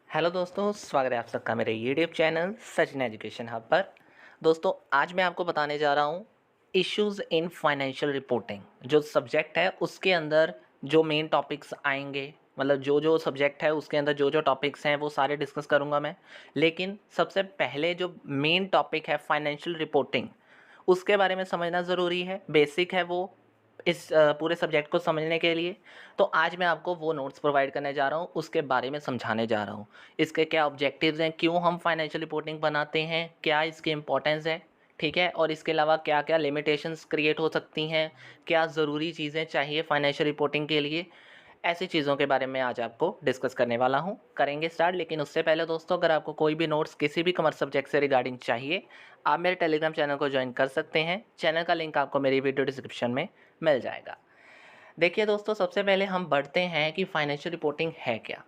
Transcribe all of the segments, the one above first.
Hello दोस्तों, स्वागत है आप सबका मेरे YouTube channel Sachin education hub पर। दोस्तों, आज मैं आपको बताने जा रहा हूँ इश्यूज़ इन फाइनेंशियल रिपोर्टिंग। जो सब्जेक्ट है उसके अंदर जो मेन टॉपिक्स आएंगे, मतलब जो जो सब्जेक्ट है उसके अंदर जो जो टॉपिक्स हैं वो सारे डिस्कस करूँगा मैं। लेकिन सबसे पहले जो मेन टॉपिक है फाइनेंशियल रिपोर्टिंग, उसके बारे में समझना ज़रूरी है, बेसिक है वो इस पूरे सब्जेक्ट को समझने के लिए। तो आज मैं आपको वो नोट्स प्रोवाइड करने जा रहा हूँ, उसके बारे में समझाने जा रहा हूँ। इसके क्या ऑब्जेक्टिव्स हैं, क्यों हम फाइनेंशियल रिपोर्टिंग बनाते हैं, क्या इसकी इम्पोर्टेंस है, ठीक है, और इसके अलावा क्या क्या लिमिटेशंस क्रिएट हो सकती हैं, क्या ज़रूरी चीज़ें चाहिए फाइनेंशियल रिपोर्टिंग के लिए। ऐसी चीज़ों के बारे में आज आपको डिस्कस करने वाला हूँ। करेंगे स्टार्ट, लेकिन उससे पहले दोस्तों, अगर आपको कोई भी नोट्स किसी भी कॉमर्स सब्जेक्ट से रिगार्डिंग चाहिए, आप मेरे टेलीग्राम चैनल को ज्वाइन कर सकते हैं। चैनल का लिंक आपको मेरी वीडियो डिस्क्रिप्शन में मिल जाएगा। देखिए दोस्तों, सबसे पहले हम बढ़ते हैं कि फाइनेंशियल रिपोर्टिंग है क्या।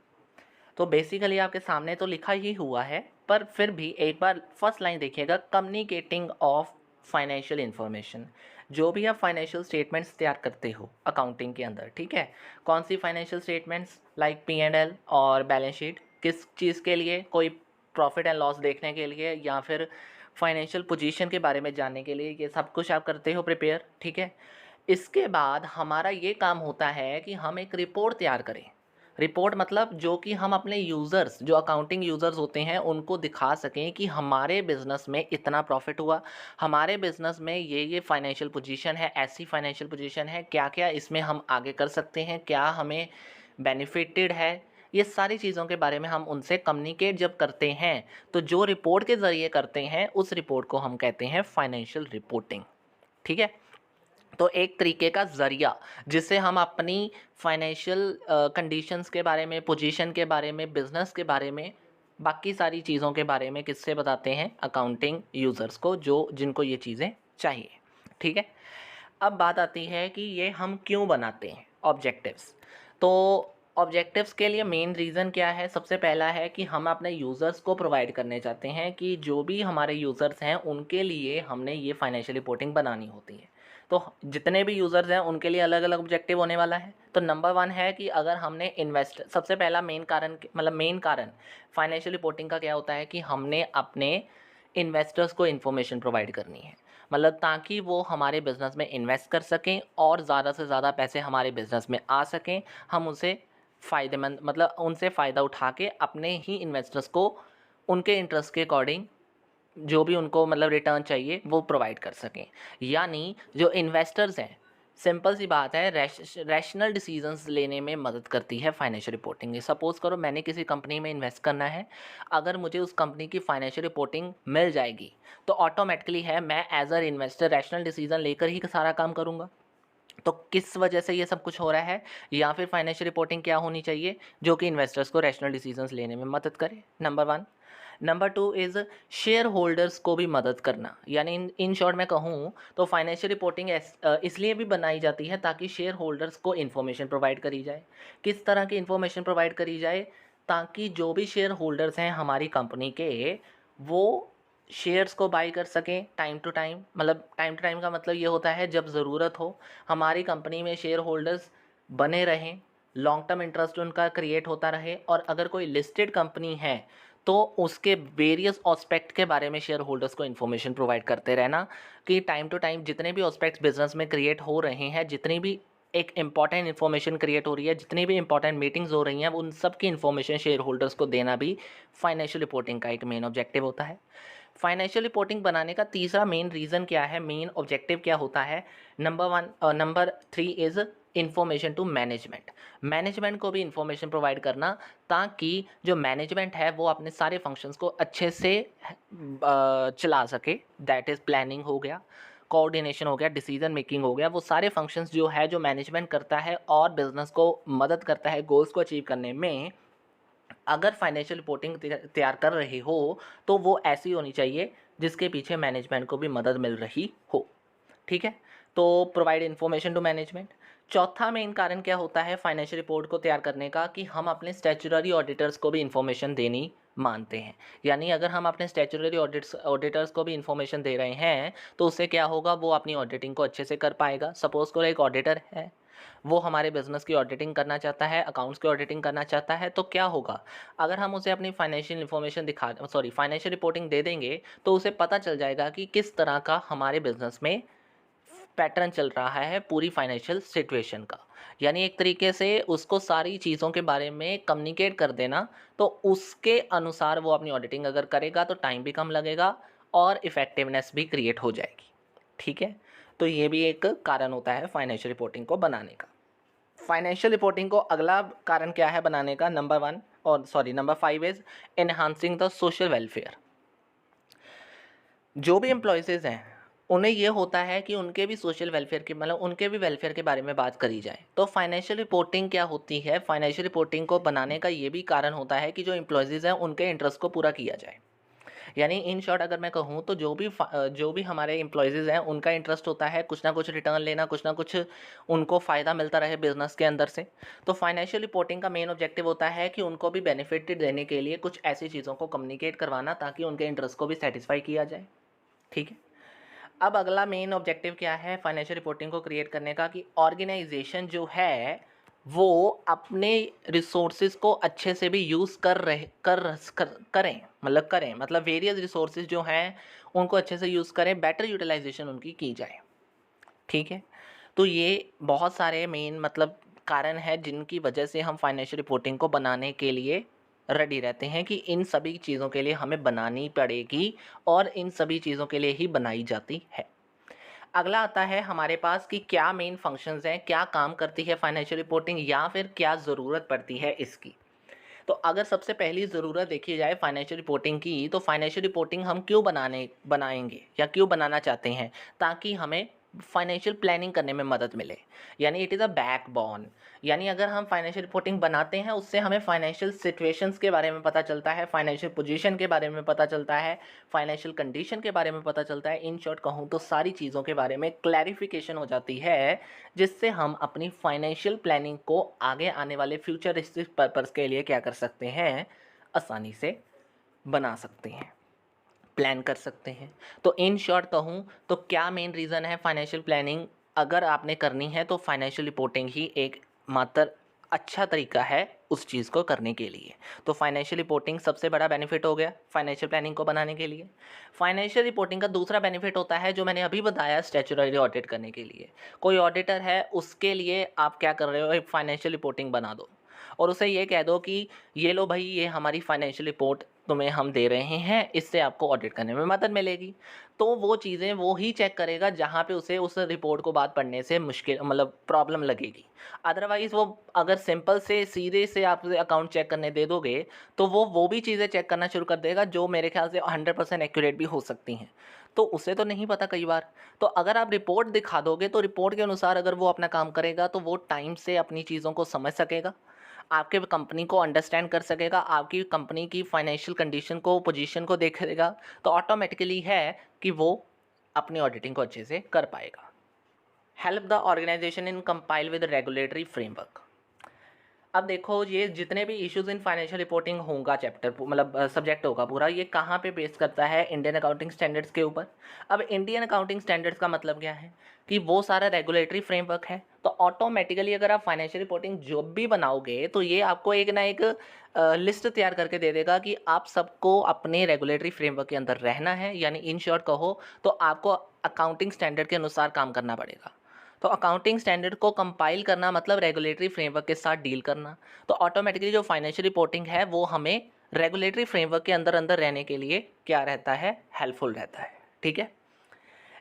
तो बेसिकली आपके सामने तो लिखा ही हुआ है, पर फिर भी एक बार फर्स्ट लाइन देखिएगा, कम्युनिकेटिंग ऑफ फाइनेंशियल इन्फॉर्मेशन। जो भी आप फाइनेंशियल स्टेटमेंट्स तैयार करते हो अकाउंटिंग के अंदर, ठीक है, कौन सी फाइनेंशियल स्टेटमेंट्स, लाइक P&L और बैलेंस शीट, किस चीज़ के लिए, कोई प्रॉफिट एंड लॉस देखने के लिए या फिर फाइनेंशियल पोजीशन के बारे में जानने के लिए, ये सब कुछ आप करते हो प्रिपेयर, ठीक है। इसके बाद हमारा ये काम होता है कि हम एक रिपोर्ट तैयार करें। रिपोर्ट मतलब जो कि हम अपने यूज़र्स, जो अकाउंटिंग यूज़र्स होते हैं, उनको दिखा सकें कि हमारे बिज़नेस में इतना प्रॉफिट हुआ, हमारे बिज़नेस में ये फाइनेंशियल पोजीशन है, ऐसी फाइनेंशियल पोजीशन है, क्या-क्या इसमें हम आगे कर सकते हैं, क्या हमें बेनिफिटेड है। ये सारी चीज़ों के बारे में हम उनसे कम्युनिकेट जब करते हैं, तो जो रिपोर्ट के ज़रिए करते हैं, उस रिपोर्ट को हम कहते हैं फाइनेंशियल रिपोर्टिंग, ठीक है। तो एक तरीके का ज़रिया जिससे हम अपनी फाइनेंशियल कंडीशंस के बारे में, पोजीशन के बारे में, बिज़नेस के बारे में, बाकी सारी चीज़ों के बारे में किससे बताते हैं, अकाउंटिंग यूज़र्स को, जो जिनको ये चीज़ें चाहिए, ठीक है। अब बात आती है कि ये हम क्यों बनाते हैं, ऑब्जेक्टिव्स। तो ऑब्जेक्टिव्स के लिए मेन रीज़न क्या है, सबसे पहला है कि हम अपने यूज़र्स को प्रोवाइड करने चाहते हैं कि जो भी हमारे यूज़र्स हैं उनके लिए हमने ये फाइनेंशियल रिपोर्टिंग बनानी होती है। तो जितने भी यूज़र्स हैं उनके लिए अलग अलग ऑब्जेक्टिव होने वाला है। तो नंबर वन है कि अगर हमने इन्वेस्ट, सबसे पहला मेन कारण, मतलब मेन कारण फाइनेंशियल रिपोर्टिंग का क्या होता है कि हमने अपने इन्वेस्टर्स को इन्फॉर्मेशन प्रोवाइड करनी है, मतलब ताकि वो हमारे बिज़नेस में इन्वेस्ट कर सकें और ज़्यादा से ज़्यादा पैसे हमारे बिज़नेस में आ सकें, हम उनसे फ़ायदेमंद, मतलब उनसे फ़ायदा उठा के अपने ही इन्वेस्टर्स को उनके इंटरेस्ट के अकॉर्डिंग जो भी उनको मतलब रिटर्न चाहिए वो प्रोवाइड कर सकें। यानी जो इन्वेस्टर्स हैं, सिंपल सी बात है, रैशनल डिसीजंस लेने में मदद करती है फाइनेंशियल रिपोर्टिंग। सपोज़ करो मैंने किसी कंपनी में इन्वेस्ट करना है, अगर मुझे उस कंपनी की फाइनेंशियल रिपोर्टिंग मिल जाएगी तो ऑटोमेटिकली है मैं as a investor rational decision लेकर ही सारा काम करूँगा। तो किस वजह से ये सब कुछ हो रहा है, या फिर फाइनेंशियल रिपोर्टिंग क्या होनी चाहिए जो कि इन्वेस्टर्स को रैशनल डिसीजंस लेने में मदद करे, number one. Number two is share holders को भी मदद करना। यानी इन शॉर्ट मैं कहूँ तो फाइनेंशियल रिपोर्टिंग इसलिए भी बनाई जाती है ताकि शेयर होल्डर्स को इन्फॉर्मेशन प्रोवाइड करी जाए। किस तरह की इन्फॉर्मेशन प्रोवाइड करी जाए, ताकि जो भी शेयर होल्डर्स हैं हमारी कंपनी के, वो शेयर्स को बाई कर सकें टाइम टू टाइम। मतलब टाइम टू टाइम का मतलब ये होता है जब ज़रूरत हो, हमारी कंपनी में शेयर होल्डर्स बने रहें, लॉन्ग टर्म इंटरेस्ट उनका क्रिएट होता रहे। और अगर कोई लिस्टेड कंपनी है तो उसके वेरियस ऑस्पेक्ट के बारे में शेयर होल्डर्स को इन्फॉर्मेशन प्रोवाइड करते रहना, कि टाइम टू टाइम जितने भी ऑस्पेक्ट्स बिजनेस में क्रिएट हो रहे हैं, जितनी भी एक इंपॉर्टेंट इन्फॉर्मेशन क्रिएट हो रही है, जितनी भी इंपॉर्टेंट मीटिंग्स हो रही हैं, उन सब की इन्फॉर्मेशन शेयर होल्डर्स को देना भी फाइनेंशियल रिपोर्टिंग का एक मेन ऑब्जेक्टिव होता है। फाइनेंशियल रिपोर्टिंग बनाने का तीसरा मेन रीज़न क्या है, मेन ऑब्जेक्टिव क्या होता है, number three is information to management. Management को भी इन्फॉर्मेशन प्रोवाइड करना, ताकि जो मैनेजमेंट है वो अपने सारे फंक्शंस को अच्छे से चला सके। दैट इज़ प्लानिंग हो गया, कोऑर्डिनेशन हो गया, डिसीजन मेकिंग हो गया, वो सारे फंक्शंस जो है जो मैनेजमेंट करता है और बिजनेस को मदद करता है गोल्स को अचीव करने में। अगर फाइनेंशियल रिपोर्टिंग तैयार कर रहे हो तो वो ऐसी होनी चाहिए जिसके पीछे मैनेजमेंट को भी मदद मिल रही हो, ठीक है। तो प्रोवाइड इन्फॉर्मेशन टू मैनेजमेंट। चौथा मेन कारण क्या होता है फाइनेंशियल रिपोर्ट को तैयार करने का, कि हम अपने स्टैट्यूटरी ऑडिटर्स को भी इन्फॉर्मेशन देनी मानते हैं। यानी अगर हम अपने स्टैट्यूटरी ऑडिटर्स को भी इन्फॉर्मेशन दे रहे हैं तो उससे क्या होगा, वो अपनी ऑडिटिंग को अच्छे से कर पाएगा। सपोज करो एक ऑडिटर है, वो हमारे बिजनेस की ऑडिटिंग करना चाहता है, अकाउंट्स की ऑडिटिंग करना चाहता है, तो क्या होगा, अगर हम उसे अपनी फाइनेंशियल इन्फॉर्मेशन फाइनेंशियल रिपोर्टिंग दे देंगे तो उसे पता चल जाएगा कि किस तरह का हमारे बिजनेस में पैटर्न चल रहा है पूरी फाइनेंशियल सिचुएशन का। यानी एक तरीके से उसको सारी चीज़ों के बारे में कम्युनिकेट कर देना, तो उसके अनुसार वो अपनी ऑडिटिंग अगर करेगा तो टाइम भी कम लगेगा और इफ़ेक्टिवनेस भी क्रिएट हो जाएगी। ठीक है, तो ये भी एक कारण होता है फाइनेंशियल रिपोर्टिंग को बनाने का। फाइनेंशियल रिपोर्टिंग को अगला कारण क्या है बनाने का, number 5 is enhancing the social welfare. जो भी एम्प्लॉयज़ हैं उन्हें ये होता है कि उनके भी सोशल वेलफेयर के उनके भी वेलफेयर के बारे में बात करी जाए। तो फाइनेंशियल रिपोर्टिंग क्या होती है, फाइनेंशियल रिपोर्टिंग को बनाने का ये भी कारण होता है कि जो एम्प्लॉयज़ हैं उनके इंटरेस्ट को पूरा किया जाए। यानी इन शॉर्ट अगर मैं कहूँ तो जो भी हमारे एम्प्लॉयज़ हैं उनका इंटरेस्ट होता है कुछ ना कुछ रिटर्न लेना, कुछ ना कुछ उनको फ़ायदा मिलता रहे बिजनेस के अंदर से। तो फाइनेंशियल रिपोर्टिंग का मेन ऑब्जेक्टिव होता है कि उनको भी बेनिफिट देने के लिए कुछ ऐसी चीज़ों को कम्युनिकेट करवाना ताकि उनके इंटरेस्ट को भी सेटिस्फाई किया जाए। ठीक है, अब अगला मेन ऑब्जेक्टिव क्या है फाइनेंशियल रिपोर्टिंग को क्रिएट करने का, कि ऑर्गेनाइजेशन जो है वो अपने रिसोर्सेज को अच्छे से भी यूज़ करें, मतलब वेरियस रिसोर्सेज जो हैं उनको अच्छे से यूज़ करें, बेटर यूटिलाइजेशन उनकी की जाए। ठीक है, तो ये बहुत सारे मेन कारण है जिनकी वजह से हम फाइनेंशियल रिपोर्टिंग को बनाने के लिए रेडी रहते हैं कि इन सभी चीज़ों के लिए हमें बनानी पड़ेगी और इन सभी चीज़ों के लिए ही बनाई जाती है। अगला आता है हमारे पास कि क्या मेन फंक्शंस हैं, क्या काम करती है फाइनेंशियल रिपोर्टिंग या फिर क्या ज़रूरत पड़ती है इसकी। तो अगर सबसे पहली ज़रूरत देखी जाए फाइनेंशियल रिपोर्टिंग की, तो फाइनेंशियल रिपोर्टिंग हम क्यों बनाएंगे या क्यों बनाना चाहते हैं, ताकि हमें फाइनेंशियल प्लानिंग करने में मदद मिले। यानी इट इज़ अ बैकबोन। यानी अगर हम फाइनेंशियल रिपोर्टिंग बनाते हैं उससे हमें फाइनेंशियल सिचुएशंस के बारे में पता चलता है, फाइनेंशियल पोजीशन के बारे में पता चलता है, फाइनेंशियल कंडीशन के बारे में पता चलता है। इन शॉर्ट कहूँ तो सारी चीज़ों के बारे में क्लैरिफिकेशन हो जाती है, जिससे हम अपनी फाइनेंशियल प्लानिंग को आगे आने वाले फ्यूचरिस्टिक पर्पस के लिए क्या कर सकते हैं, आसानी से बना सकते हैं, प्लान कर सकते हैं। तो इन शॉर्ट कहूँ तो क्या मेन रीज़न है फाइनेंशियल प्लानिंग अगर आपने करनी है, तो फाइनेंशियल रिपोर्टिंग ही एक मात्र अच्छा तरीका है उस चीज़ को करने के लिए। तो फाइनेंशियल रिपोर्टिंग सबसे बड़ा बेनिफिट हो गया फाइनेंशियल प्लानिंग को बनाने के लिए। फाइनेंशियल रिपोर्टिंग का दूसरा बेनिफिट होता है जो मैंने अभी बताया, स्टैट्यूटरी ऑडिट करने के लिए। कोई ऑडिटर है उसके लिए आप क्या कर रहे हो, एक फाइनेंशियल रिपोर्टिंग बना दो और उसे ये कह दो कि ये लो भाई, ये हमारी फाइनेंशियल रिपोर्ट तुम्हें हम दे रहे हैं, इससे आपको ऑडिट करने में मदद मिलेगी। तो वो चीज़ें वो ही चेक करेगा जहाँ पे उसे उस रिपोर्ट को बात पढ़ने से मुश्किल प्रॉब्लम लगेगी। अदरवाइज़ वो अगर सिंपल से सीधे से आप अकाउंट चेक करने दे दोगे तो वो भी चीज़ें चेक करना शुरू कर देगा जो मेरे ख्याल से 100% एक्यूरेट भी हो सकती हैं। तो उसे तो नहीं पता कई बार। तो अगर आप रिपोर्ट दिखा दोगे तो रिपोर्ट के अनुसार अगर वो अपना काम करेगा तो वो टाइम से अपनी चीज़ों को समझ सकेगा, आपके कंपनी को अंडरस्टैंड कर सकेगा, आपकी कंपनी की फाइनेंशियल कंडीशन को, पोजीशन को देखेगा, तो ऑटोमेटिकली है कि वो अपनी ऑडिटिंग को अच्छे से कर पाएगा। Help the organisation in compile with regulatory framework. अब देखो, ये जितने भी इश्यूज इन फाइनेंशियल रिपोर्टिंग होगा चैप्टर सब्जेक्ट होगा पूरा, ये कहाँ पे बेस करता है, इंडियन अकाउंटिंग स्टैंडर्ड्स के ऊपर। अब इंडियन अकाउंटिंग स्टैंडर्ड्स का मतलब क्या है कि वो सारा रेगुलेटरी फ्रेमवर्क है। तो ऑटोमेटिकली अगर आप फाइनेंशियल रिपोर्टिंग जो भी बनाओगे तो ये आपको एक ना एक लिस्ट तैयार करके दे देगा कि आप सबको अपने रेगुलेटरी फ्रेमवर्क के अंदर रहना है। यानी इन शॉर्ट कहो तो आपको अकाउंटिंग स्टैंडर्ड के अनुसार काम करना पड़ेगा। तो अकाउंटिंग स्टैंडर्ड को कंपाइल करना मतलब रेगुलेटरी फ्रेमवर्क के साथ डील करना। तो ऑटोमेटिकली जो फाइनेंशियल रिपोर्टिंग है वो हमें रेगुलेटरी फ्रेमवर्क के अंदर अंदर रहने के लिए क्या रहता है, हेल्पफुल रहता है। ठीक है,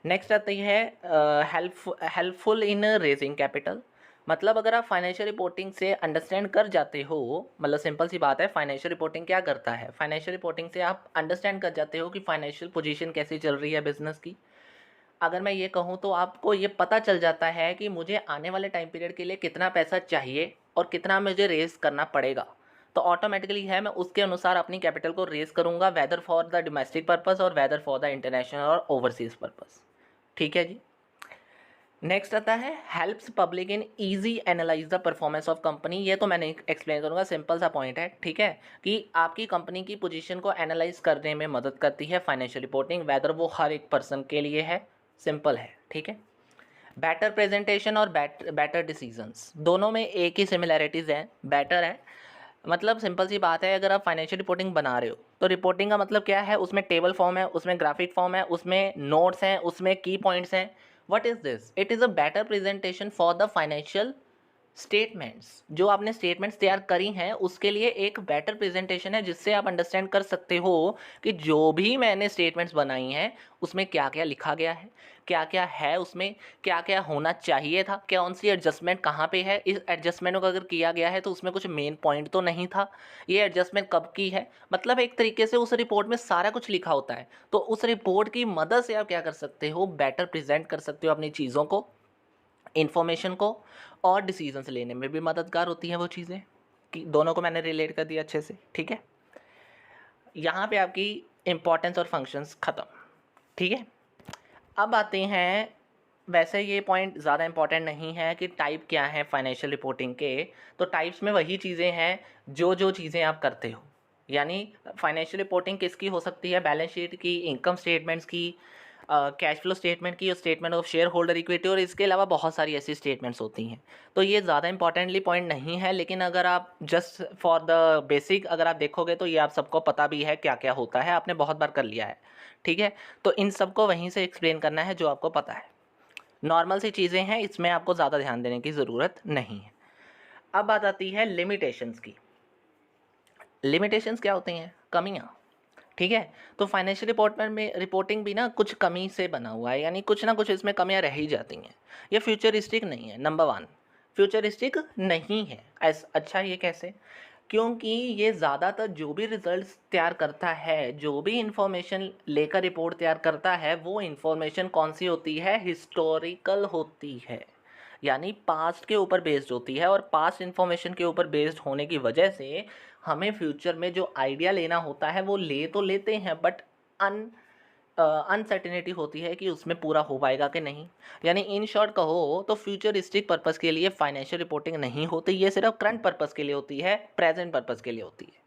नेक्स्ट आती है हेल्पफुल इन रेजिंग कैपिटल। मतलब अगर आप फाइनेंशियल रिपोर्टिंग से अंडरस्टैंड कर जाते हो, मतलब सिंपल सी बात है, फाइनेंशियल रिपोर्टिंग क्या करता है, फाइनेंशियल रिपोर्टिंग से आप अंडरस्टैंड कर जाते हो कि फाइनेंशियल पोजीशन कैसी चल रही है बिजनेस की। अगर मैं ये कहूँ तो आपको ये पता चल जाता है कि मुझे आने वाले टाइम पीरियड के लिए कितना पैसा चाहिए और कितना मुझे रेज़ करना पड़ेगा। तो ऑटोमेटिकली है मैं उसके अनुसार अपनी कैपिटल को रेज़ करूँगा, whether for the domestic purpose और वेदर फॉर द इंटरनेशनल और ओवरसीज़ पर्पस। ठीक है जी। नेक्स्ट आता है helps public in easy analyse the performance of company. ये तो मैंने एक्सप्लेन करूँगा, सिंपल सा पॉइंट है। ठीक है, कि आपकी कंपनी की पोजीशन को एनालाइज करने में मदद करती है फाइनेंशियल रिपोर्टिंग, वेदर वो हर एक पर्सन के लिए है, सिंपल है। ठीक है, बेटर प्रेजेंटेशन और बेटर डिसीजंस, दोनों में एक ही सिमिलैरिटीज़ हैं, बेटर है। मतलब सिंपल सी बात है, अगर आप फाइनेंशियल रिपोर्टिंग बना रहे हो तो रिपोर्टिंग का मतलब क्या है, उसमें टेबल फॉर्म है, उसमें ग्राफिक फॉर्म है, उसमें नोट्स हैं, उसमें की पॉइंट्स हैं। What is this? It is a better presentation for the financial statements. जो आपने स्टेटमेंट्स तैयार करी हैं उसके लिए एक बेटर प्रेजेंटेशन है, जिससे आप अंडरस्टैंड कर सकते हो कि जो भी मैंने स्टेटमेंट्स बनाई हैं उसमें क्या क्या लिखा गया है, क्या क्या है, उसमें क्या क्या होना चाहिए था, कौन सी एडजस्टमेंट कहाँ पे है, इस एडजस्टमेंट को अगर किया गया है तो उसमें कुछ मेन पॉइंट तो नहीं था, ये एडजस्टमेंट कब की है। मतलब एक तरीके से उस रिपोर्ट में सारा कुछ लिखा होता है। तो उस रिपोर्ट की मदद से आप क्या कर सकते हो, बेटर प्रेजेंट कर सकते हो अपनी चीज़ों को, इन्फॉर्मेशन को, और डिसीजंस लेने में भी मददगार होती हैं वो चीज़ें। कि दोनों को मैंने रिलेट कर दिया अच्छे से, ठीक है। यहाँ पे आपकी इम्पोर्टेंस और फंक्शंस ख़त्म, ठीक है। अब आते हैं, वैसे ये पॉइंट ज़्यादा इंपॉर्टेंट नहीं है कि टाइप क्या है फाइनेंशियल रिपोर्टिंग के। तो टाइप्स में वही चीज़ें हैं जो जो चीज़ें आप करते हो। यानी फाइनेंशियल रिपोर्टिंग किसकी हो सकती है, बैलेंस शीट की, इनकम स्टेटमेंट्स की, कैश फ्लो स्टेटमेंट की, और statement of share holder equity, और इसके अलावा बहुत सारी ऐसी स्टेटमेंट्स होती हैं। तो ये ज़्यादा इंपॉर्टेंटली पॉइंट नहीं है, लेकिन अगर आप जस्ट फॉर द बेसिक अगर आप देखोगे तो ये आप सबको पता भी है क्या क्या होता है, आपने बहुत बार कर लिया है, ठीक है। तो इन सबको वहीं से एक्सप्लेन करना है जो आपको पता है। नॉर्मल सी चीज़ें हैं, इसमें आपको ज़्यादा ध्यान देने की ज़रूरत नहीं है। अब बात आती है लिमिटेशंस की। लिमिटेशंस क्या होती हैं, कमियाँ, ठीक है। तो फाइनेंशियल रिपोर्टिंग भी ना कुछ कमी से बना हुआ है, यानी कुछ ना कुछ इसमें कमियां रह ही जाती हैं। ये फ्यूचरिस्टिक नहीं है, नंबर वन, फ्यूचरिस्टिक नहीं है। अच्छा, ये कैसे? क्योंकि ये ज़्यादातर जो भी रिजल्ट्स तैयार करता है, जो भी इंफॉर्मेशन लेकर रिपोर्ट तैयार करता है, वो इंफॉर्मेशन कौन सी होती है, हिस्टोरिकल होती है, यानी पास्ट के ऊपर बेस्ड होती है। और पास्ट इन्फॉर्मेशन के ऊपर बेस्ड होने की वजह से हमें फ्यूचर में जो आइडिया लेना होता है वो ले तो लेते हैं, बट अनसर्टेनिटी होती है कि उसमें पूरा हो पाएगा कि नहीं। यानी इन शॉर्ट कहो तो फ्यूचरिस्टिक पर्पस के लिए फाइनेंशियल रिपोर्टिंग नहीं होती, ये सिर्फ करंट पर्पस के लिए होती है, प्रेजेंट पर्पस के लिए होती है।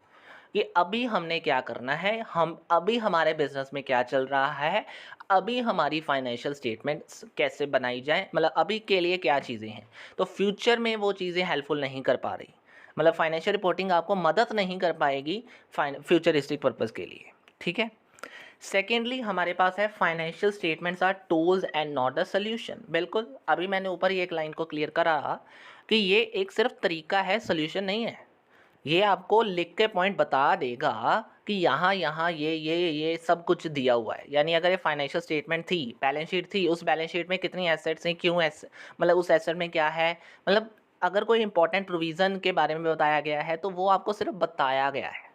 कि अभी हमने क्या करना है, हम अभी हमारे बिजनेस में क्या चल रहा है, अभी हमारी फाइनेंशियल स्टेटमेंट्स कैसे बनाई जाए, मतलब अभी के लिए क्या चीज़ें हैं। तो फ्यूचर में वो चीज़ें हेल्पफुल नहीं कर पा रही, मतलब फाइनेंशियल रिपोर्टिंग आपको मदद नहीं कर पाएगी फ्यूचरिस्टिक पर्पस के लिए, ठीक है। सेकेंडली हमारे पास है financial statements are tools and not a solution. बिल्कुल, अभी मैंने ऊपर ही एक लाइन को क्लियर करा कि ये एक सिर्फ तरीका है, सोल्यूशन नहीं है। ये आपको लिख के पॉइंट बता देगा कि यहाँ यहाँ ये सब कुछ दिया हुआ है। यानी अगर ये फाइनेंशियल स्टेटमेंट थी, बैलेंस शीट थी, उस बैलेंस शीट में कितनी एसेट्स हैं, क्यों मतलब उस एसेट में क्या है, मतलब अगर कोई इंपॉर्टेंट प्रोविज़न के बारे में बताया गया है तो वो आपको सिर्फ बताया गया है।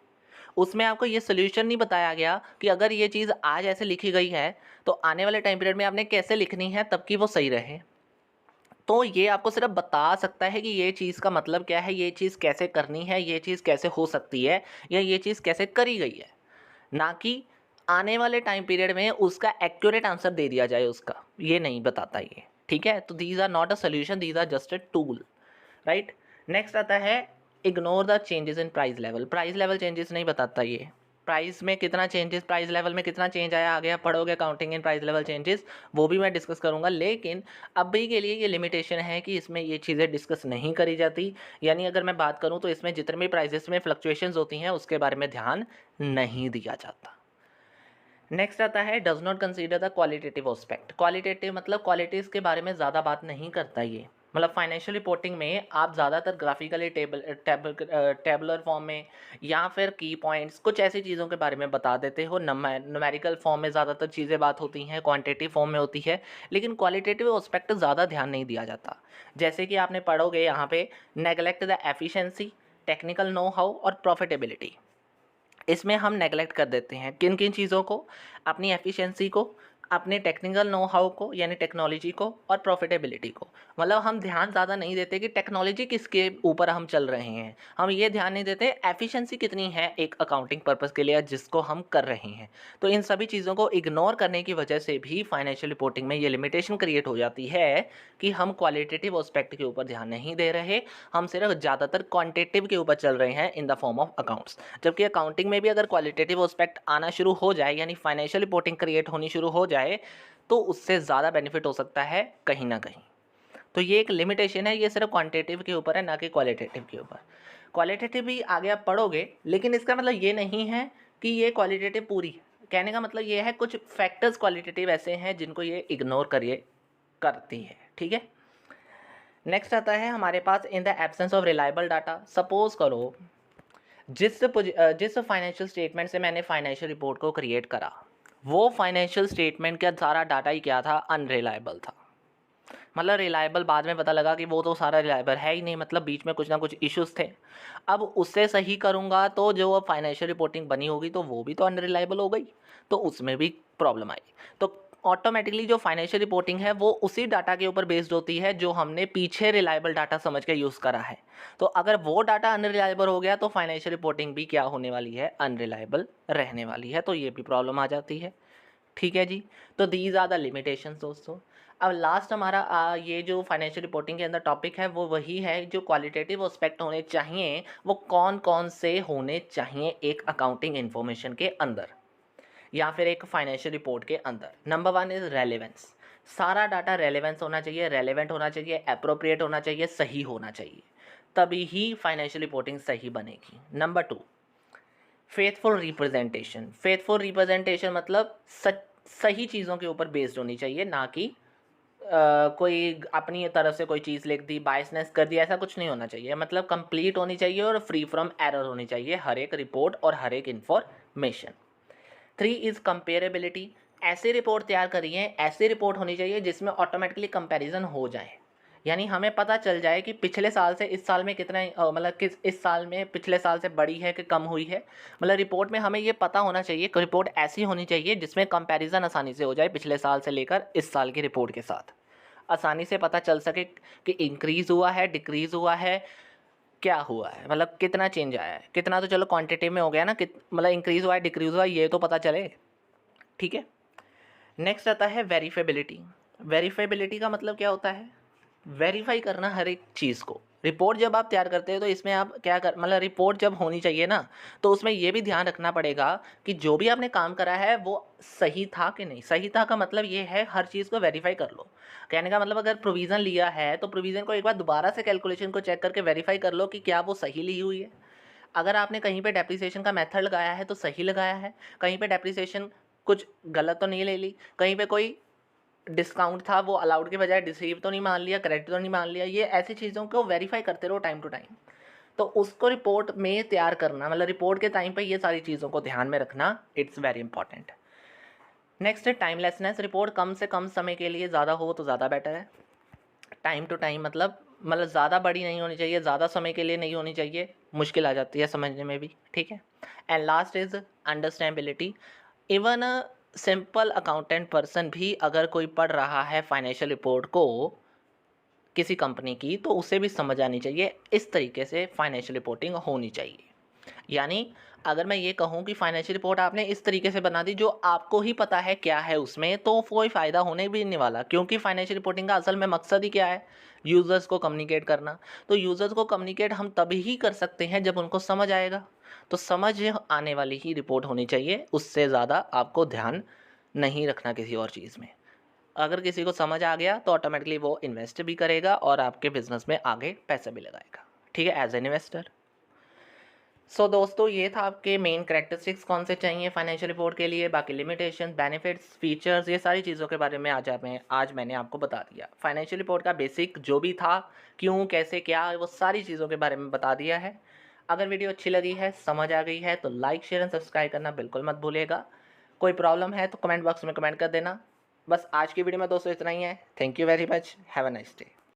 उसमें आपको ये सोल्यूशन नहीं बताया गया कि अगर ये चीज़ आज ऐसे लिखी गई है तो आने वाले टाइम पीरियड में आपने कैसे लिखनी है तब कि वो सही रहे। तो ये आपको सिर्फ बता सकता है कि ये चीज़ का मतलब क्या है, ये चीज़ कैसे करनी है, ये चीज़ कैसे हो सकती है, या ये चीज़ कैसे करी गई है, ना कि आने वाले टाइम पीरियड में उसका एक्यूरेट आंसर दे दिया जाए उसका, ये नहीं बताता ये, ठीक है। तो these are not a solution, these are just a tool, right. Next आता है ignore the changes in price level. Price level changes नहीं बताता ये, प्राइस में कितना चेंजेस, प्राइस लेवल में कितना चेंज आया आ गया, पढ़ोगे अकाउंटिंग इन प्राइस लेवल चेंजेस, वो भी मैं डिस्कस करूंगा। लेकिन अभी के लिए ये लिमिटेशन है कि इसमें ये चीज़ें डिस्कस नहीं करी जाती। यानी अगर मैं बात करूं तो इसमें जितने भी प्राइजेस में फ्लक्चुएशंस होती हैं उसके बारे में ध्यान नहीं दिया जाता। नेक्स्ट आता है does not consider the qualitative aspect. Qualitative मतलब क्वालिटीज़ के बारे में ज़्यादा बात नहीं करता ये। मतलब फाइनेंशियल रिपोर्टिंग में आप ज़्यादातर ग्राफिकली टेबलर फॉर्म में या फिर की पॉइंट्स कुछ ऐसी चीज़ों के बारे में बता देते हो। न्यूमेरिकल फॉर्म में ज़्यादातर चीज़ें बात होती हैं, क्वांटिटेटिव फॉर्म में होती है, लेकिन क्वालिटेटिव एस्पेक्ट ज़्यादा ध्यान नहीं दिया जाता। जैसे कि आपने पढ़ोगे यहाँ पे neglect the efficiency, technical know how और प्रॉफिटेबिलिटी। इसमें हम नेगलेक्ट कर देते हैं किन किन चीज़ों को, अपनी एफिशिएंसी को, अपने टेक्निकल नो हाउ को यानी टेक्नोलॉजी को, और प्रॉफिटेबिलिटी को। मतलब हम ध्यान ज़्यादा नहीं देते कि टेक्नोलॉजी किसके ऊपर हम चल रहे हैं, हम ये ध्यान नहीं देते एफिशिएंसी कितनी है एक अकाउंटिंग पर्पस के लिए जिसको हम कर रहे हैं। तो इन सभी चीज़ों को इग्नोर करने की वजह से भी फाइनेंशियल रिपोर्टिंग में ये लिमिटेशन क्रिएट हो जाती है कि हम क्वालिटेटिव एस्पेक्ट के ऊपर ध्यान नहीं दे रहे, हम सिर्फ ज़्यादातर क्वांटिटेटिव के ऊपर चल रहे हैं in the form of accounts. जबकि अकाउंटिंग में भी अगर क्वालिटेटिव एस्पेक्ट आना शुरू हो जाए, यानी फाइनेंशियल रिपोर्टिंग क्रिएट होनी शुरू हो जाए, तो उससे ज़्यादा बेनिफिट हो सकता है कहीं ना कहीं। तो ये एक लिमिटेशन है, ये सिर्फ क्वांटिटेटिव के ऊपर है, ना कि क्वालिटेटिव के ऊपर। क्वालिटेटिव भी आगे आप पढ़ोगे, लेकिन इसका मतलब ये नहीं है कि ये क्वालिटेटिव पूरी है। कहने का मतलब ये है कुछ फैक्टर्स क्वालिटेटिव ऐसे हैं जिनको ये इग्नोर करिए करती है, ठीक है। नेक्स्ट आता है हमारे पास in the absence of reliable data. Suppose करो जिस फाइनेंशियल स्टेटमेंट से मैंने फाइनेंशियल रिपोर्ट को क्रिएट करा, वो फाइनेंशियल स्टेटमेंट का सारा डाटा ही क्या था, अनरिलायबल था। मतलब रिलायबल बाद में पता लगा कि वो तो सारा रिलायबल है ही नहीं, मतलब बीच में कुछ ना कुछ इश्यूज थे। अब उससे सही करूँगा तो जो फाइनेंशियल रिपोर्टिंग बनी होगी तो वो भी तो अनरिलायबल हो गई, तो उसमें भी प्रॉब्लम आई। तो ऑटोमेटिकली जो फाइनेंशियल रिपोर्टिंग है वो उसी डाटा के ऊपर बेस्ड होती है जो हमने पीछे रिलायबल डाटा समझ के यूज़ करा है। तो अगर वो डाटा अनरिलायबल हो गया तो फाइनेंशियल रिपोर्टिंग भी क्या होने वाली है, अनरिलायबल रहने वाली है। तो ये भी प्रॉब्लम आ जाती है, ठीक है जी। तो दीज आर द लिमिटेशंस दोस्तों। अब लास्ट हमारा ये जो फाइनेंशियल रिपोर्टिंग के अंदर टॉपिक है वो वही है, जो क्वालिटेटिव एस्पेक्ट होने चाहिए वो कौन कौन से होने चाहिए एक अकाउंटिंग इन्फॉर्मेशन के अंदर या फिर एक फाइनेंशियल रिपोर्ट के अंदर। Number 1 is relevance. सारा डाटा रेलेवेंस होना चाहिए, रेलेवेंट होना चाहिए, एप्रोप्रिएट होना चाहिए, सही होना चाहिए, तभी ही फाइनेंशियल रिपोर्टिंग सही बनेगी। Number 2, faithful representation. Faithful representation मतलब सही चीज़ों के ऊपर बेस्ड होनी चाहिए, ना कि कोई अपनी तरफ से कोई चीज़ लिख दी, बायसनेस कर दी, ऐसा कुछ नहीं होना चाहिए। मतलब कंप्लीट होनी चाहिए और फ्री फ्रॉम एरर होनी चाहिए हर एक रिपोर्ट और हर एक इन्फॉर्मेशन। 3 is comparability. ऐसी रिपोर्ट तैयार करिए, ऐसी रिपोर्ट होनी चाहिए जिसमें ऑटोमेटिकली कंपैरिजन हो जाए, यानी हमें पता चल जाए कि पिछले साल से इस साल में कितना मतलब किस इस साल में पिछले साल से बढ़ी है कि कम हुई है। मतलब रिपोर्ट में हमें ये पता होना चाहिए कि रिपोर्ट ऐसी होनी चाहिए जिसमें कंपैरिजन आसानी से हो जाए पिछले साल से लेकर इस साल की रिपोर्ट के साथ, आसानी से पता चल सके कि इंक्रीज़ हुआ है, डिक्रीज़ हुआ है, क्या हुआ है, मतलब कितना चेंज आया है। कितना तो चलो क्वांटिटी में हो गया ना, मतलब इंक्रीज़ हुआ है, डिक्रीज़ हुआ है, ये तो पता चले, ठीक है। नेक्स्ट आता है वेरीफेबिलिटी। वेरीफेबिलिटी का मतलब क्या होता है, वेरीफाई करना हर एक चीज़ को। रिपोर्ट जब आप तैयार करते हो तो इसमें आप क्या कर, मतलब रिपोर्ट जब होनी चाहिए ना, तो उसमें ये भी ध्यान रखना पड़ेगा कि जो भी आपने काम करा है वो सही था कि नहीं। सही था का मतलब ये है हर चीज़ को वेरीफाई कर लो। कहने का मतलब अगर प्रोविज़न लिया है तो प्रोविज़न को एक बार दोबारा से कैलकुलेशन को चेक करके वेरीफाई कर लो कि क्या वो सही ली हुई है। अगर आपने कहीं पे डेप्रिसिएशन का मेथड लगाया है तो सही लगाया है, कहीं पे डेप्रिसिएशन कुछ गलत तो नहीं ले ली, कहीं पे कोई डिस्काउंट था वो अलाउड के बजाय रिसीव तो नहीं मान लिया, क्रेडिट तो नहीं मान लिया। ये ऐसी चीज़ों को वेरीफाई करते रहो टाइम टू टाइम। तो उसको रिपोर्ट में तैयार करना, मतलब रिपोर्ट के टाइम पे ये सारी चीज़ों को ध्यान में रखना, इट्स वेरी इंपॉर्टेंट। नेक्स्ट है टाइमलेसनेस। रिपोर्ट कम से कम समय के लिए ज़्यादा हो तो ज़्यादा बेटर है। टाइम टू टाइम मतलब ज़्यादा बड़ी नहीं होनी चाहिए, ज़्यादा समय के लिए नहीं होनी चाहिए, मुश्किल आ जाती है समझने में भी, ठीक है। And last is understandability. Even simple accountant person भी अगर कोई पढ़ रहा है फाइनेंशियल रिपोर्ट को किसी कंपनी की तो उसे भी समझ आनी चाहिए, इस तरीके से फाइनेंशियल रिपोर्टिंग होनी चाहिए। यानी अगर मैं ये कहूँ कि फाइनेंशियल रिपोर्ट आपने इस तरीके से बना दी जो आपको ही पता है क्या है उसमें, तो कोई फ़ायदा होने भी नहीं वाला, क्योंकि फाइनेंशियल रिपोर्टिंग का असल में मकसद ही क्या है, यूज़र्स को कम्युनिकेट करना। तो यूज़र्स को कम्युनिकेट हम तभी ही कर सकते हैं जब उनको समझ आएगा। तो समझ आने वाली ही रिपोर्ट होनी चाहिए, उससे ज़्यादा आपको ध्यान नहीं रखना किसी और चीज़ में। अगर किसी को समझ आ गया तो ऑटोमेटिकली वो इन्वेस्ट भी करेगा और आपके बिजनेस में आगे पैसा भी लगाएगा, ठीक है, एज एन इन्वेस्टर। सो दोस्तों ये था आपके मेन कैरेक्टरिस्टिक्स कौन से चाहिए फाइनेंशियल रिपोर्ट के लिए। बाकी लिमिटेशन, बेनिफिट्स, फीचर्स, ये सारी चीज़ों के बारे में आज मैंने आपको बता दिया। फाइनेंशियल रिपोर्ट का बेसिक जो भी था, क्यों, कैसे, क्या, वो सारी चीज़ों के बारे में बता दिया है। अगर वीडियो अच्छी लगी है, समझ आ गई है, तो लाइक, शेयर एंड सब्सक्राइब करना बिल्कुल मत भूलिएगा। कोई प्रॉब्लम है तो कमेंट बॉक्स में कमेंट कर देना। बस आज की वीडियो में दोस्तों इतना ही है। Thank you very much, have a nice day.